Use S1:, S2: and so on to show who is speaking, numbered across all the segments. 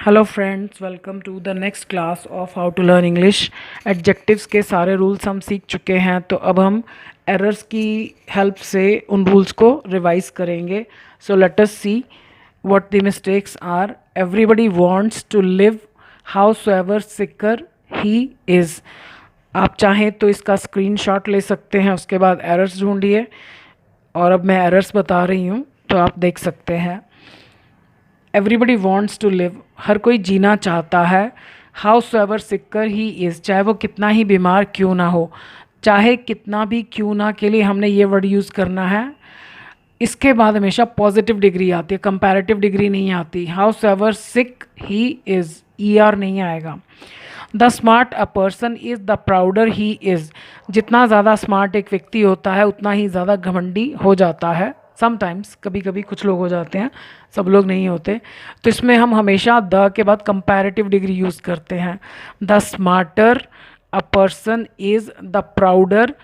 S1: Hello friends, welcome to the next class of how to learn English. Adjectives के सारे rules हम सीख चुके हैं, तो अब हम एरर्स की हेल्प से उन रूल्स को रिवाइज करेंगे। So let us see what the mistakes are. Everybody wants to live howsoever sicker he is. आप चाहें तो इसका स्क्रीनशॉट ले सकते हैं, उसके बाद एरर्स ढूंढिए और अब मैं एरर्स बता रही हूँ तो आप देख सकते हैं। एवरीबडी वॉन्ट्स टू लिव, हर कोई जीना चाहता है। However sicker he is, चाहे वो कितना ही बीमार क्यों ना हो। चाहे कितना भी क्यों ना के लिए हमने ये वर्ड यूज़ करना है। इसके बाद हमेशा पॉजिटिव डिग्री आती है, कंपैरेटिव डिग्री नहीं आती। House ever sick he is, ER नहीं आएगा। The smart a person is the prouder he is, जितना ज़्यादा स्मार्ट एक व्यक्ति होता है उतना ही ज़्यादा घमंडी हो जाता है। समटाइम्स, कभी कभी कुछ लोग हो जाते हैं, सब लोग नहीं होते। तो इसमें हम हमेशा द के बाद कंपैरेटिव डिग्री यूज़ करते हैं। The smarter a person is the prouder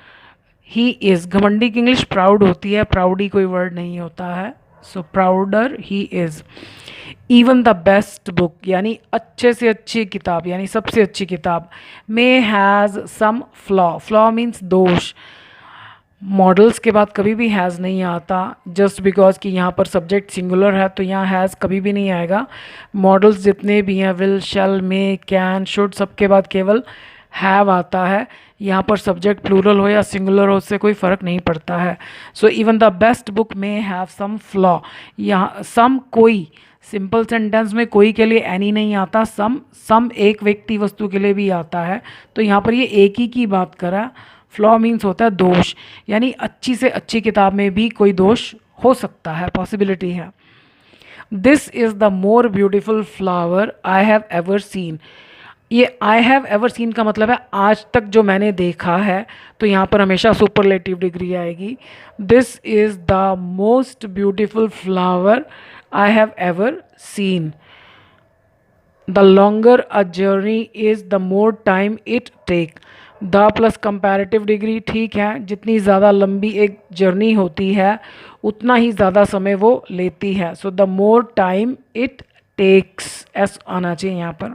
S1: he is. घमंडी की इंग्लिश प्राउड होती है, प्राउडी कोई वर्ड नहीं होता है। So prouder he is. Even the best book, यानी अच्छे से अच्छी किताब, यानी सबसे अच्छी किताब। May has some flaw, flaw means दोष। मॉडल्स के बाद कभी भी हैज़ नहीं आता, जस्ट बिकॉज कि यहाँ पर सब्जेक्ट सिंगुलर है तो यहाँ हैज़ कभी भी नहीं आएगा। मॉडल्स जितने भी हैं, will, shall, may, can, should, सबके बाद केवल हैव आता है। यहाँ पर सब्जेक्ट प्लूरल हो या सिंगुलर हो, उससे कोई फ़र्क नहीं पड़ता है। So even the best book may have some flaw. यहाँ सम कोई, सिंपल सेंटेंस में कोई के लिए एनी नहीं आता। सम एक व्यक्ति वस्तु के लिए भी आता है, तो यहाँ पर ये एक ही की बात करा। फ्लॉ मीन्स होता है दोष, यानी अच्छी से अच्छी किताब में भी कोई दोष हो सकता है, पॉसिबिलिटी है। This is the more beautiful flower I have ever scene. ये आई हैव एवर सीन का मतलब है आज तक जो मैंने देखा है, तो यहाँ पर हमेशा सुपरलेटिव डिग्री आएगी। This is the most beautiful flower I have ever seen. The longer a journey is the more time it take. The plus comparative degree, ठीक है, जितनी ज़्यादा लंबी एक जर्नी होती है उतना ही ज़्यादा समय वो लेती है। So the more time it takes, S आना चाहिए यहाँ पर।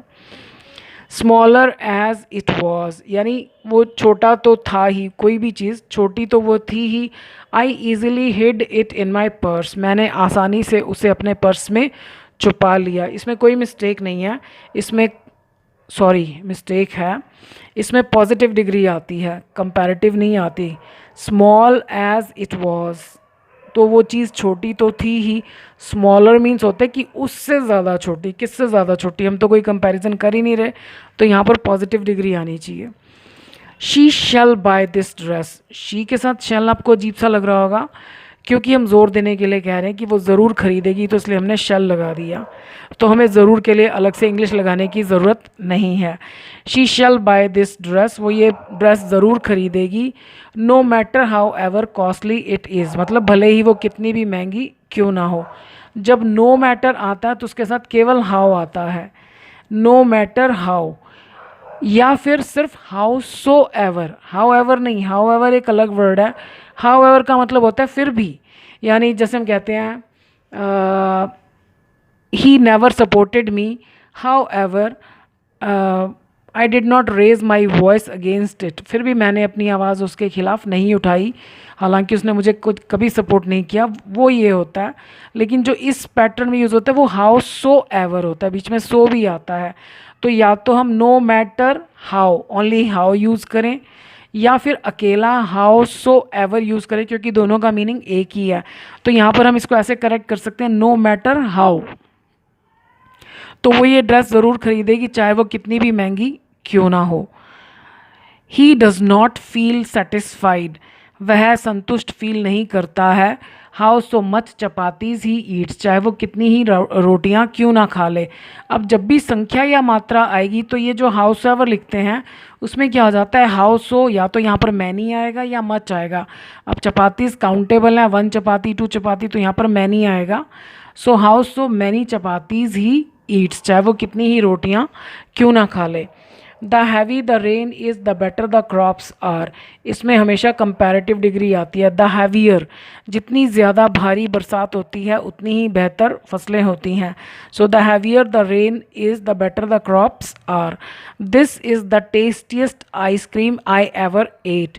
S1: स्मॉलर एज इट वॉज, यानी वो छोटा तो था ही, कोई भी चीज़ छोटी तो वो थी ही। I easily hid it in my purse, मैंने आसानी से उसे अपने पर्स में छुपा लिया। इसमें कोई मिस्टेक नहीं है, इसमें मिस्टेक है। इसमें पॉजिटिव डिग्री आती है, कंपैरेटिव नहीं आती। स्मॉल एज इट वॉज, तो वो चीज़ छोटी तो थी ही। स्मॉलर मीन्स होता है कि उससे ज़्यादा छोटी। किससे ज़्यादा छोटी, हम तो कोई कंपैरिजन कर ही नहीं रहे, तो यहाँ पर पॉजिटिव डिग्री आनी चाहिए। She shall buy this dress, she के साथ शैल आपको अजीब सा लग रहा होगा, क्योंकि हम जोर देने के लिए कह रहे हैं कि वो ज़रूर खरीदेगी, तो इसलिए हमने शैल लगा दिया। तो हमें ज़रूर के लिए अलग से इंग्लिश लगाने की ज़रूरत नहीं है। She shall buy this dress, वो ये ड्रेस ज़रूर खरीदेगी। No matter however costly it is, मतलब भले ही वो कितनी भी महंगी क्यों ना हो। जब नो मैटर आता है तो उसके साथ केवल हाउ आता है। नो मैटर हाउ, या फिर सिर्फ how so ever. How ever नहीं, हाउ एवर एक अलग वर्ड है। हाउ एवर का मतलब होता है फिर भी, यानी जैसे हम कहते हैं he never supported me, however I did not raise my voice against it, फिर भी मैंने अपनी आवाज़ उसके खिलाफ नहीं उठाई, हालांकि उसने मुझे कुछ कभी सपोर्ट नहीं किया, वो ये होता है। लेकिन जो इस पैटर्न में यूज़ होता है वो हाउ सो एवर होता है, बीच में सो भी आता है। तो या तो हम no matter how, only how use करें, या फिर अकेला हाउ सो एवर यूज़ करें, क्योंकि दोनों का मीनिंग एक ही है। तो यहाँ पर हम इसको ऐसे करेक्ट कर सकते हैं, नो मैटर हाउ। तो वो ये ड्रेस ज़रूर खरीदेगी चाहे वो कितनी भी महंगी क्यों ना हो। He does not feel satisfied, वह संतुष्ट फील नहीं करता है। How so much chapatis he eats, चाहे वो कितनी ही रोटियां क्यों ना खा ले। अब जब भी संख्या या मात्रा आएगी तो ये जो हाउस एवर लिखते हैं उसमें क्या हो जाता है, हाउस सो या तो यहाँ पर मैनी आएगा या मच आएगा। अब चपातीज़ काउंटेबल है, 1 चपाती 2 चपाती, तो यहाँ पर मैनी आएगा। So house so many chapatis he eats, चाहे वो कितनी ही रोटियां क्यों ना खा ले। The heavy the rain is the better the crops are, इसमें हमेशा कंपैरेटिव डिग्री आती है। द हैवियर, जितनी ज़्यादा भारी बरसात होती है उतनी ही बेहतर फसलें होती हैं। So the heavier the rain is the better the crops are. This is the tastiest ice cream I ever ate,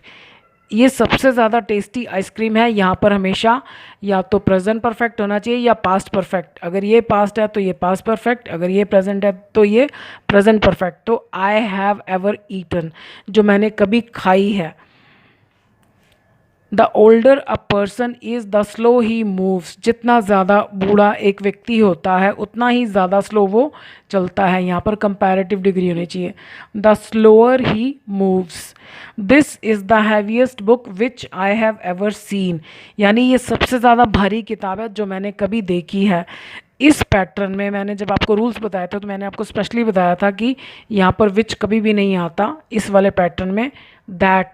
S1: ये सबसे ज़्यादा टेस्टी आइसक्रीम है। यहाँ पर हमेशा या तो प्रेजेंट परफेक्ट होना चाहिए या पास्ट परफेक्ट। अगर ये पास्ट है तो ये पास्ट परफेक्ट, अगर ये प्रेजेंट है तो ये प्रेजेंट परफेक्ट। तो आई हैव एवर ईटन, जो मैंने कभी खाई है। The older a person is the slow he moves, जितना ज़्यादा बूढ़ा एक व्यक्ति होता है उतना ही ज़्यादा स्लो वो चलता है। यहाँ पर कंपैरेटिव डिग्री होनी चाहिए। The slower he moves. This is the heaviest book which I have ever scene, यानी ये सबसे ज़्यादा भारी किताब है जो मैंने कभी देखी है। इस पैटर्न में मैंने जब आपको रूल्स बताया था तो मैंने आपको स्पेशली बताया था कि यहाँ पर विच कभी भी नहीं आता इस वाले पैटर्न में। दैट,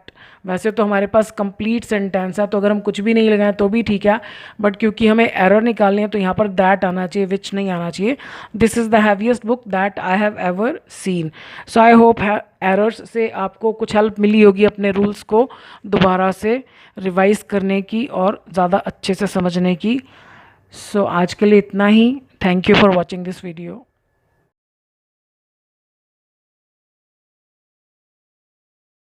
S1: वैसे तो हमारे पास कंप्लीट सेंटेंस है तो अगर हम कुछ भी नहीं लगाएं तो भी ठीक है, बट क्योंकि हमें एरर निकालनी है तो यहाँ पर दैट आना चाहिए, विच नहीं आना चाहिए। This is the heaviest book that I have ever scene. So I hope errors से आपको कुछ हेल्प मिली होगी अपने रूल्स को दोबारा से रिवाइज करने की और ज़्यादा अच्छे से समझने की। सो आज के लिए इतना ही। Thank you for watching this video.